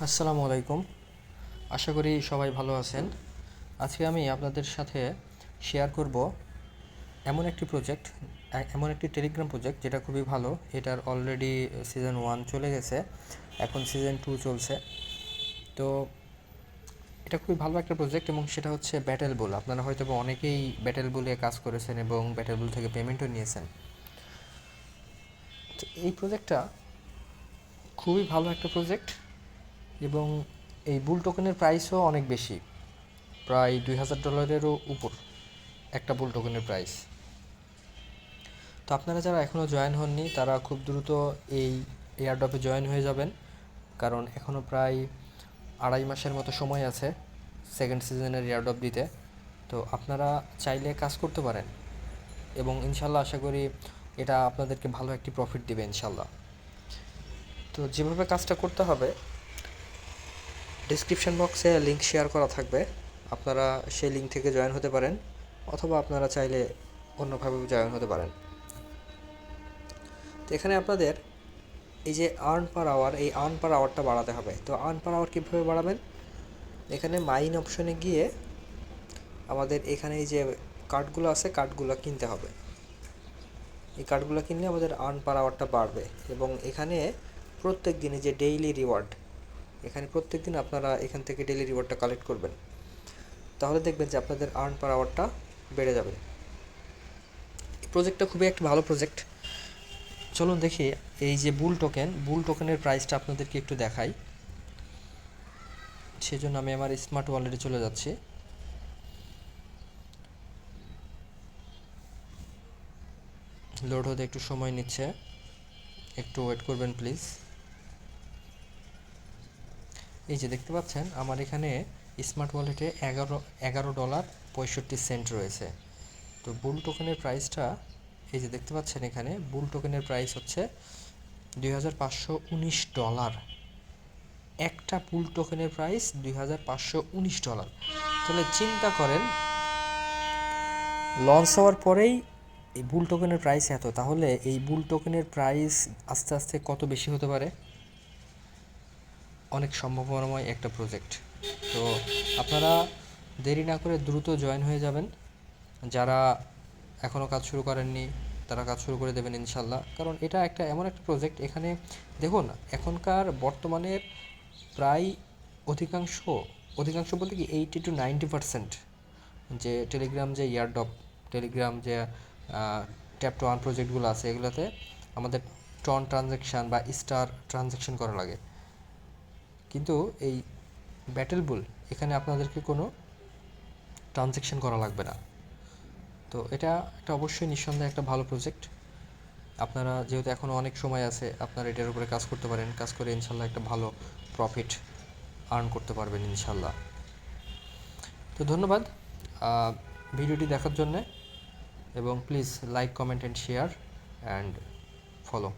আসসালামু আলাইকুম। আশা করি সবাই ভালো আছেন। আজকে আমি আপনাদের সাথে শেয়ার করব এমন একটি টেলিগ্রাম প্রজেক্ট যেটা খুবই ভালো। এটার অলরেডি সিজন 1 চলে গেছে, এখন সিজন 2 চলছে। তো এটা খুবই ভালো একটা প্রজেক্ট এবং সেটা হচ্ছে ব্যাটেল বুল। আপনারা হয়তো অনেকেই ব্যাটেল বুলে কাজ করেছেন এবং ব্যাটেল বুল থেকে পেমেন্টও নিয়েছেন। তো এই প্রজেক্টটা খুবই ভালো একটা প্রজেক্ট এবং এই বুল টোকেনের প্রাইসও অনেক বেশি, প্রায় $2000-এরও উপর একটা বুল টোকেনের প্রাইস। তো আপনারা যারা এখনও জয়েন হননি তারা খুব দ্রুত এই এয়ারড্রপে জয়েন হয়ে যাবেন, কারণ এখনও প্রায় 2.5 মাসের মতো সময় আছে সেকেন্ড সিজনের এয়ারড্রপ দিতে। তো আপনারা চাইলে কাজ করতে পারেন এবং ইনশাল্লাহ আশা করি এটা আপনাদেরকে ভালো একটি প্রফিট দেবে ইনশাল্লাহ। তো যেভাবে কাজটা করতে হবে, ডিসক্রিপশন বক্সে লিঙ্ক শেয়ার করা থাকবে, আপনারা সেই লিঙ্ক থেকে জয়েন হতে পারেন অথবা আপনারা চাইলে অন্যভাবেও জয়েন হতে পারেন। তো এখানে আপনাদের এই যে আর্ন পার আওয়ার, এই আর্ন পার আওয়ারটা বাড়াতে হবে। তো আর্ন পার আওয়ার কীভাবে বাড়াবেন? এখানে মাইন অপশনে গিয়ে আমাদের এখানে এই যে কার্ডগুলো আছে, কার্ডগুলো কিনতে হবে। এই কার্ডগুলো কিনলে আমাদের আর্ন পার আওয়ারটা বাড়বে এবং এখানে প্রত্যেক দিনে যে ডেইলি রিওয়ার্ড, এখানে প্রত্যেক দিন আপনারা এখান থেকে ডেইলি রিওয়ার্ডটা কালেক্ট করবেন, তাহলে দেখবেন যে আপনাদের আর্ন পার আওয়ারটা বেড়ে যাবে। এই প্রজেক্টটা খুবই একটা ভালো প্রজেক্ট। চলুন দেখি এই যে বুল টোকেনের প্রাইসটা আপনাদেরকে একটু দেখাই। সেজন্য আমি আমার স্মার্ট ওয়ালেটে চলে যাচ্ছি। লোড হতে একটু সময় নিচ্ছে, একটু ওয়েট করবেন প্লিজ। এই যে দেখতে পাচ্ছেন আমার এখানে স্মার্ট ওয়ালেটে $11.65 রয়েছে। তো বুল টোকেনের প্রাইসটা এই যে দেখতে পাচ্ছেন, এখানে বুল টোকেনের প্রাইস হচ্ছে $2519। একটা বুল টোকেনের প্রাইস $2519। তাহলে চিন্তা করেন, লঞ্চ হওয়ার পরেই এই বুল টোকেনের প্রাইস এত, তাহলে এই বুল টোকেনের প্রাইস আস্তে আস্তে কত বেশি হতে পারে। অনেক সম্ভাবনাময় একটা প্রজেক্ট। তো আপনারা দেরি না করে দ্রুত জয়েন হয়ে যাবেন। যারা এখনও কাজ শুরু করেননি তারা কাজ শুরু করে দেবেন ইনশাল্লাহ, কারণ এটা এমন একটা প্রজেক্ট। এখানে দেখুন, এখনকার বর্তমানের প্রায় অধিকাংশ অধিকাংশ বলতে কি 80-90% যে টেলিগ্রাম যে ট্যাপ টু আর্ন প্রজেক্টগুলো আছে, এগুলোতে আমাদের টন ট্রানজ্যাকশান বা স্টার ট্রানজ্যাকশান করা লাগে। কিন্তু এই ব্যাটেল বুল, এখানে আপনাদেরকে কোনো ট্রানজ্যাকশান করা লাগবে না। তো এটা একটা অবশ্যই নিঃসন্দেহে একটা ভালো প্রজেক্ট। আপনারা যেহেতু এখনও অনেক সময় আছে, আপনারা এটার উপরে কাজ করতে পারেন। কাজ করে ইনশাল্লাহ একটা ভালো প্রফিট আর্ন করতে পারবেন ইনশাল্লাহ। তো ধন্যবাদ ভিডিওটি দেখার জন্যে, এবং please like, comment and share and follow.